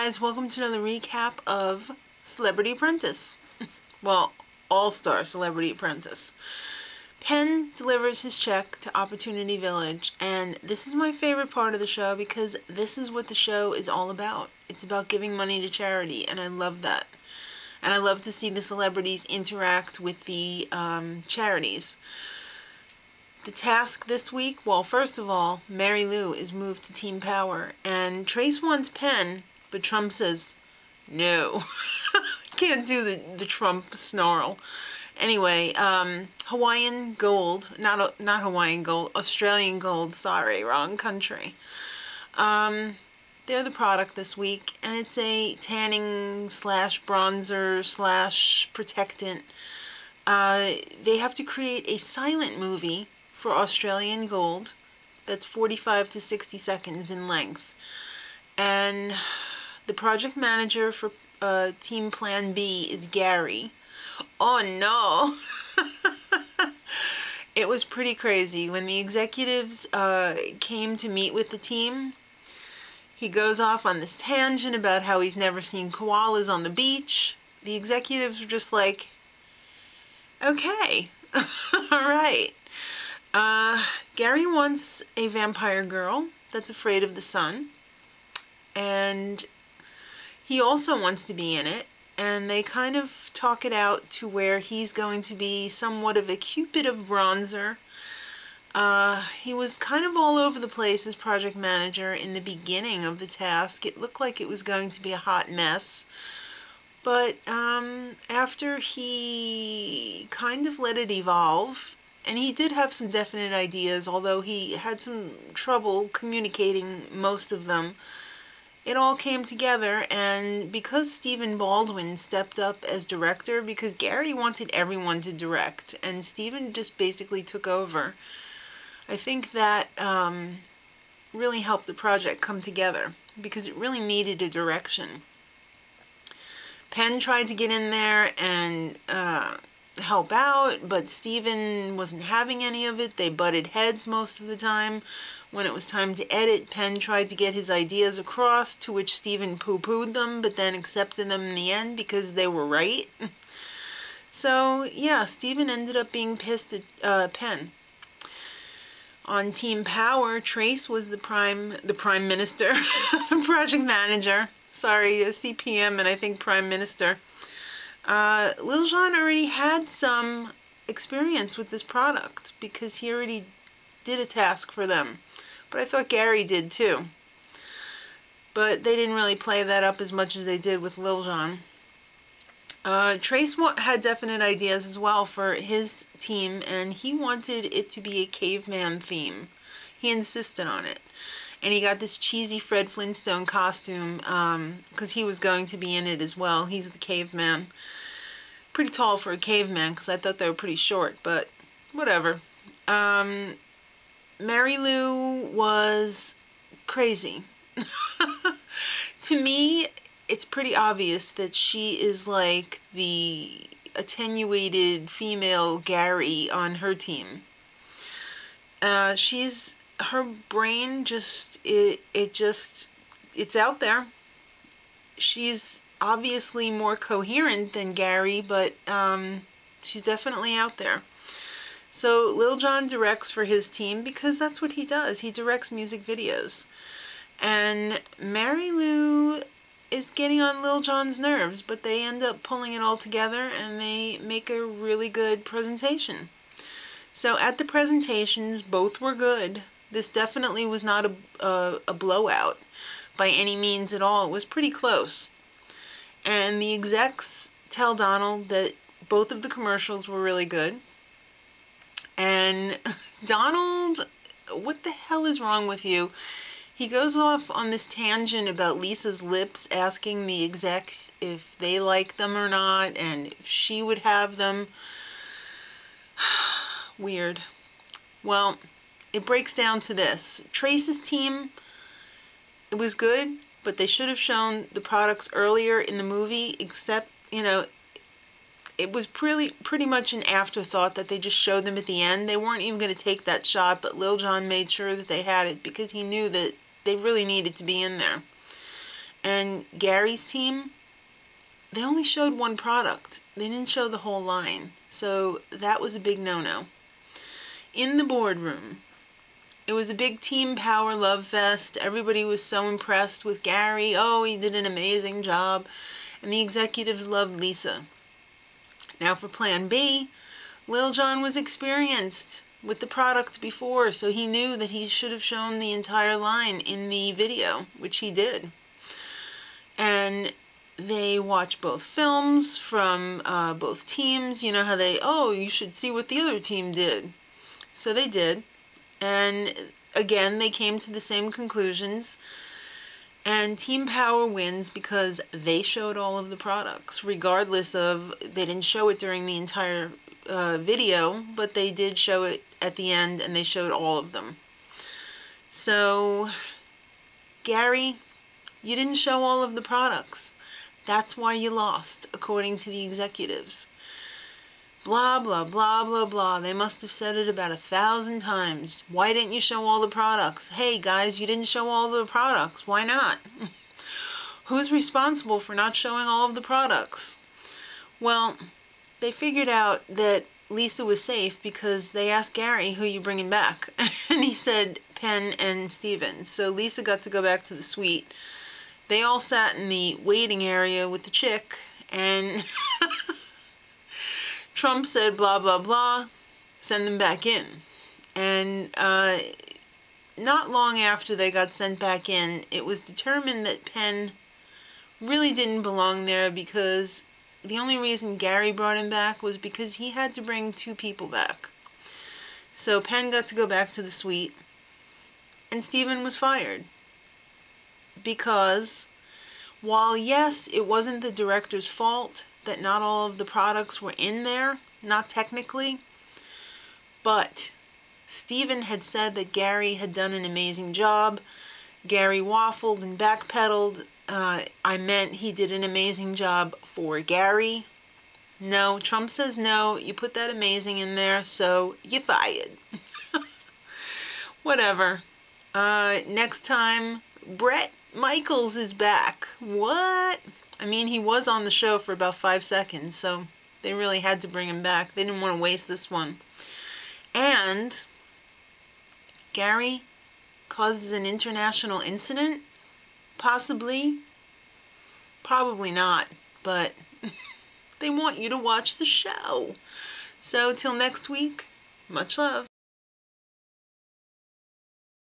guys, welcome to another recap of Celebrity Apprentice. Well, All-Star Celebrity Apprentice. Penn delivers his check to Opportunity Village, and this is my favorite part of the show because this is what the show is all about. It's about giving money to charity, and I love that. And I love to see the celebrities interact with the charities. The task this week, well, first of all, Mary Lou is moved to Team Power, and Trace wants Penn, but Trump says, no. Can't do the Trump snarl. Anyway, Hawaiian Gold, not Hawaiian Gold, Australian Gold, sorry, wrong country. They're the product this week, and it's a tanning slash bronzer slash protectant. They have to create a silent movie for Australian Gold that's 45 to 60 seconds in length. And the project manager for Team Plan B is Gary. Oh no! It was pretty crazy. When the executives came to meet with the team, he goes off on this tangent about how he's never seen koalas on the beach. The executives were just like, okay, alright. Gary wants a vampire girl that's afraid of the sun, and he also wants to be in it, and they kind of talk it out to where he's going to be somewhat of a Cupid of bronzer. He was kind of all over the place as project manager in the beginning of the task. It looked like it was going to be a hot mess, but after he kind of let it evolve, and he did have some definite ideas, although he had some trouble communicating most of them. It all came together, and because Stephen Baldwin stepped up as director, because Gary wanted everyone to direct, and Stephen just basically took over, I think that really helped the project come together, because it really needed a direction. Penn tried to get in there and help out, but Stephen wasn't having any of it. They butted heads most of the time. When it was time to edit, Penn tried to get his ideas across, to which Stephen poo-pooed them, but then accepted them in the end because they were right. So yeah, Stephen ended up being pissed at Penn. On Team Power, Trace was the prime minister, project manager. Sorry, CPM and I think prime minister. Lil Jon already had some experience with this product because he already did a task for them. But I thought Gary did too. But they didn't really play that up as much as they did with Lil Jon. Trace had definite ideas as well for his team, and he wanted it to be a caveman theme. He insisted on it. And he got this cheesy Fred Flintstone costume because he was going to be in it as well. He's the caveman. Pretty tall for a caveman because I thought they were pretty short, but whatever. Mary Lou was crazy. To me, it's pretty obvious that she is like the attenuated female Gary on her team. Her brain just, it's out there. She's obviously more coherent than Gary, but she's definitely out there. So Lil Jon directs for his team because that's what he does. He directs music videos. And Mary Lou is getting on Lil Jon's nerves, but they end up pulling it all together and they make a really good presentation. So at the presentations, both were good. This definitely was not a blowout by any means at all. It was pretty close. And the execs tell Donald that both of the commercials were really good. And Donald, what the hell is wrong with you? He goes off on this tangent about Lisa's lips, asking the execs if they like them or not, and if she would have them. Weird. Well, it breaks down to this. Trace's team, it was good, but they should have shown the products earlier in the movie, except, you know, it was pretty much an afterthought that they just showed them at the end. They weren't even going to take that shot, but Lil Jon made sure that they had it because he knew that they really needed to be in there. and Gary's team, they only showed one product. They didn't show the whole line. So that was a big no-no. In the boardroom, it was a big team power love fest. Everybody was so impressed with Gary. Oh, he did an amazing job. And the executives loved Lisa. Now for plan B, Lil Jon was experienced with the product before, so he knew that he should have shown the entire line in the video, which he did. And they watched both films from both teams. You know how they, oh, you should see what the other team did. So they did. And again, they came to the same conclusions. And Team Power wins because they showed all of the products, regardless of, they didn't show it during the entire video, but they did show it at the end, and they showed all of them. So, Gary, you didn't show all of the products. That's why you lost, according to the executives. Blah, blah, blah, blah, blah. They must have said it about 1,000 times. Why didn't you show all the products? Hey, guys, you didn't show all the products. Why not? Who's responsible for not showing all of the products? Well, they figured out that Lisa was safe because they asked Gary, who you bringing back? And he said Penn and Steven. So Lisa got to go back to the suite. They all sat in the waiting area with the chick, and Trump said blah, blah, blah, send them back in. And not long after they got sent back in, it was determined that Penn really didn't belong there, because the only reason Gary brought him back was because he had to bring 2 people back. So Penn got to go back to the suite, and Steven was fired. Because while, yes, it wasn't the director's fault that not all of the products were in there, not technically, but Steven had said that Gary had done an amazing job. Gary waffled and backpedaled. I meant he did an amazing job for Gary. No, Trump says no, you put that amazing in there, so you fired. Whatever. Next time, Bret Michaels is back. What? I mean, he was on the show for about 5 seconds, so they really had to bring him back. They didn't want to waste this one. And Gary causes an international incident? Possibly. Probably not, but they want you to watch the show. So till next week, much love.